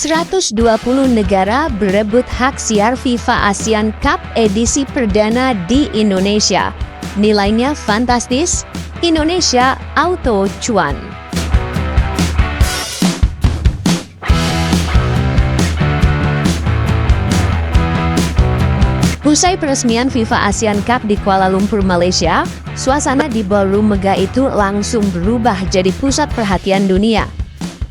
120 negara berebut hak siar FIFA Asian Cup edisi perdana di Indonesia. Nilainya fantastis, Indonesia auto cuan. Usai peresmian FIFA Asian Cup di Kuala Lumpur, Malaysia, suasana di ballroom megah itu langsung berubah jadi pusat perhatian dunia.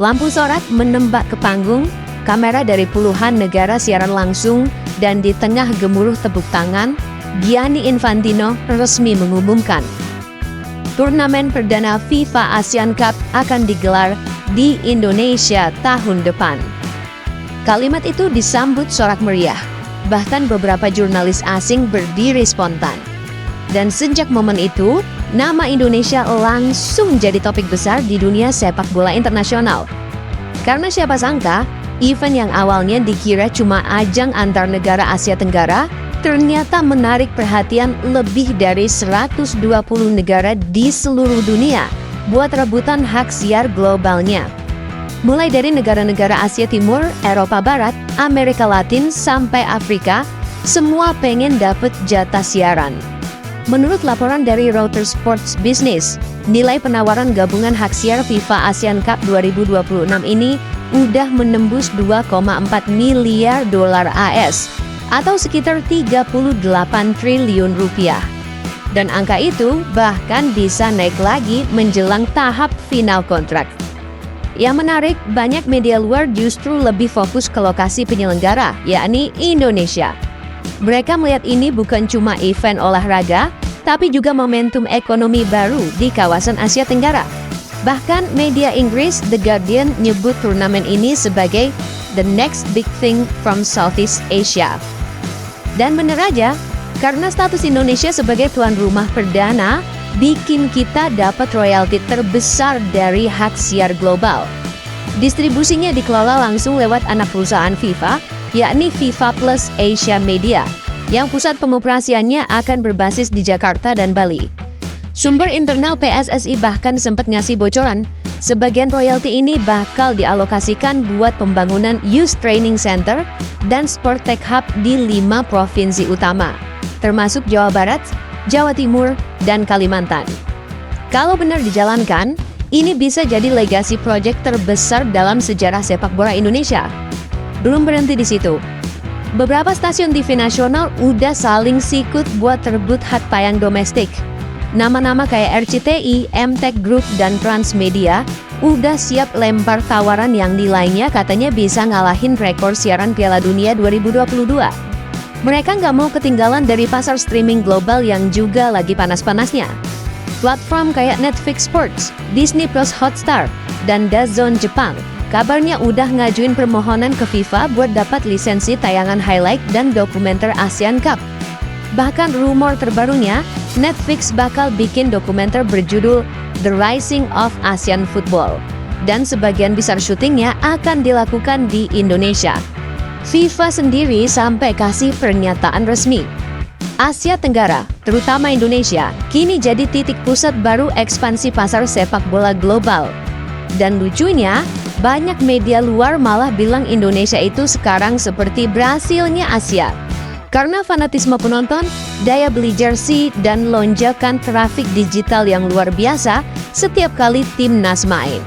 Lampu sorak menembak ke panggung, kamera dari puluhan negara siaran langsung, dan di tengah gemuruh tepuk tangan, Gianni Infantino resmi mengumumkan turnamen perdana FIFA Asian Cup akan digelar di Indonesia tahun depan. Kalimat itu disambut sorak meriah, bahkan beberapa jurnalis asing berdiri spontan. Dan sejak momen itu, nama Indonesia langsung jadi topik besar di dunia sepak bola internasional. Karena siapa sangka, event yang awalnya dikira cuma ajang antar negara Asia Tenggara, ternyata menarik perhatian lebih dari 120 negara di seluruh dunia buat rebutan hak siar globalnya. Mulai dari negara-negara Asia Timur, Eropa Barat, Amerika Latin, sampai Afrika, semua pengen dapet jatah siaran. Menurut laporan dari Reuters Sports Business, nilai penawaran gabungan hak siar FIFA Asian Cup 2026 ini udah menembus 2,4 miliar dolar AS atau sekitar 38 triliun rupiah. Dan angka itu bahkan bisa naik lagi menjelang tahap final kontrak. Yang menarik, banyak media luar justru lebih fokus ke lokasi penyelenggara, yakni Indonesia. Mereka melihat ini bukan cuma event olahraga, tapi juga momentum ekonomi baru di kawasan Asia Tenggara. Bahkan media Inggris The Guardian nyebut turnamen ini sebagai the next big thing from Southeast Asia. Dan bener aja, karena status Indonesia sebagai tuan rumah perdana, bikin kita dapat royalti terbesar dari hak siar global. Distribusinya dikelola langsung lewat anak perusahaan FIFA, yakni FIFA Plus Asia Media, yang pusat pengoperasiannya akan berbasis di Jakarta dan Bali. Sumber internal PSSI bahkan sempat ngasih bocoran, sebagian royalti ini bakal dialokasikan buat pembangunan Youth Training Center dan Sport Tech Hub di 5 provinsi utama, termasuk Jawa Barat, Jawa Timur, dan Kalimantan. Kalau benar dijalankan, ini bisa jadi legasi proyek terbesar dalam sejarah sepak bola Indonesia. Belum berhenti di situ. Beberapa stasiun TV nasional udah saling sikut buat rebut hak tayang domestik. Nama-nama kayak RCTI, MTech Group, dan Transmedia udah siap lempar tawaran yang nilainya katanya bisa ngalahin rekor siaran Piala Dunia 2022. Mereka nggak mau ketinggalan dari pasar streaming global yang juga lagi panas-panasnya. Platform kayak Netflix Sports, Disney Plus Hotstar, dan DAZN Jepang kabarnya udah ngajuin permohonan ke FIFA buat dapat lisensi tayangan highlight dan dokumenter Asian Cup. Bahkan rumor terbarunya, Netflix bakal bikin dokumenter berjudul The Rising of Asian Football, dan sebagian besar syutingnya akan dilakukan di Indonesia. FIFA sendiri sampai kasih pernyataan resmi. Asia Tenggara, terutama Indonesia, kini jadi titik pusat baru ekspansi pasar sepak bola global. Dan lucunya, banyak media luar malah bilang Indonesia itu sekarang seperti Brasilnya Asia. Karena fanatisme penonton, daya beli jersey, dan lonjakan trafik digital yang luar biasa setiap kali timnas main.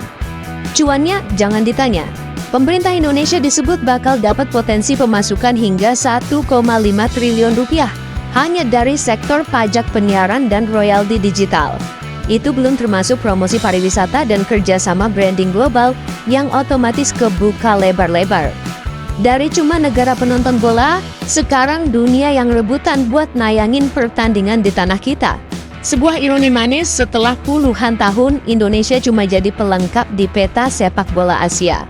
Cuannya jangan ditanya. Pemerintah Indonesia disebut bakal dapat potensi pemasukan hingga 1,5 triliun rupiah hanya dari sektor pajak penyiaran dan royalti digital. Itu belum termasuk promosi pariwisata dan kerjasama branding global yang otomatis kebuka lebar-lebar. Dari cuma negara penonton bola, sekarang dunia yang rebutan buat nayangin pertandingan di tanah kita. Sebuah ironi manis setelah puluhan tahun Indonesia cuma jadi pelengkap di peta sepak bola Asia.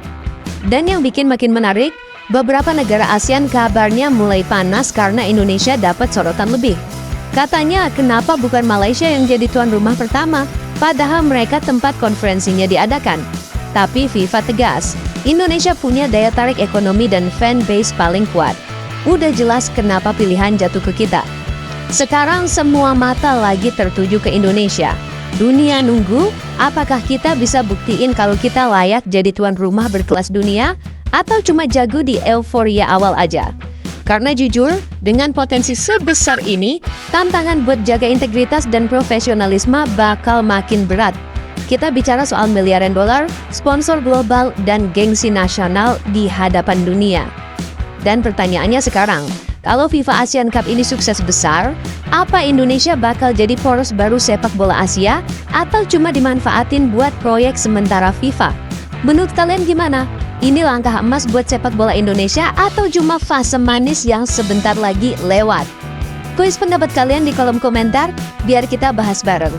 Dan yang bikin makin menarik, beberapa negara ASEAN kabarnya mulai panas karena Indonesia dapat sorotan lebih. Katanya kenapa bukan Malaysia yang jadi tuan rumah pertama, padahal mereka tempat konferensinya diadakan. Tapi FIFA tegas, Indonesia punya daya tarik ekonomi dan fanbase paling kuat. Udah jelas kenapa pilihan jatuh ke kita. Sekarang semua mata lagi tertuju ke Indonesia. Dunia nunggu, apakah kita bisa buktiin kalau kita layak jadi tuan rumah berkelas dunia? Atau cuma jago di euforia awal aja? Karena jujur, dengan potensi sebesar ini, tantangan buat jaga integritas dan profesionalisme bakal makin berat. Kita bicara soal miliaran dolar, sponsor global, dan gengsi nasional di hadapan dunia. Dan pertanyaannya sekarang, kalau FIFA Asian Cup ini sukses besar, apa Indonesia bakal jadi poros baru sepak bola Asia atau cuma dimanfaatin buat proyek sementara FIFA? Menurut kalian gimana? Ini langkah emas buat sepak bola Indonesia atau cuma fase manis yang sebentar lagi lewat? Kuis pendapat kalian di kolom komentar, biar kita bahas bareng.